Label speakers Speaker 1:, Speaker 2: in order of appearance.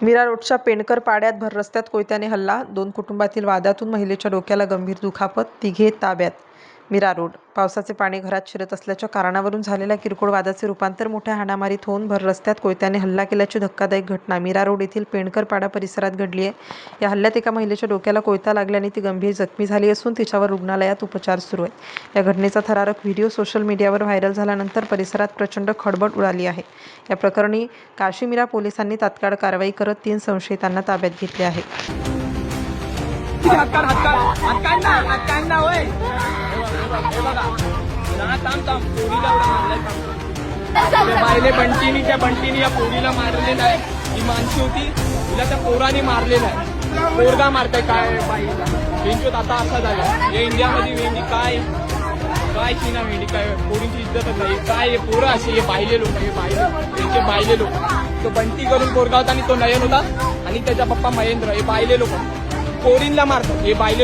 Speaker 1: मीरा रोडच्या पेणकर पाड्यात भर रस्त्यात कोयत्याने हल्ला, 2 कुटुंबातील वादातून महिलेच्या डोक्याला गंभीर दुखापत, तिघे ताब्यात. मीरा रोड. पावसाचे पाणी घरात शिरत असल्याच्या कारणावरून झालेल्या किरकोळ वादाचे रूपांतर मोठ्या हाणामारीत होऊन भर रस्त्यात कोयत्याने हल्ला केल्याची धक्कादायक घटना मीरा रोड येथील पेणकर पाडा परिसरात घडली आहे. या हल्ल्यात एका महिलेच्या डोक्याला कोयता लागल्याने ती गंभीर जखमी झाली असून तिच्यावर रुग्णालयात उपचार सुरू आहेत. या घटनेचा थरारक व्हिडिओ सोशल मीडियावर व्हायरल झाल्यानंतर परिसरात प्रचंड खळबळ उडाली आहे. या प्रकरणी काशीमीरा पोलिसांनी तात्काळ कारवाई करत 3 संशयितांना ताब्यात घेतले आहे.
Speaker 2: बाईले बंटीनी त्या बंटीनी या पोरीला मारलेलं आहे. ही माणशी होती, तिला त्या पोराने मारलेलं आहे. पोरगा मारताय काय बाईला. वेंचोत आता असा झाला या इंडियामध्ये. वेंडी काय काय चिना वेंडी काय पोरींची इज्जतच नाही. काय पोरं असे हे बाहिले लोक, हे बाहिले बाहिले लोक. तो बंटी करून पोरगा होता आणि तो नयन होता आणि त्याचा पप्पा महेंद्र. हे बाहिले लोक पोरींला मारतात. हे बाहिले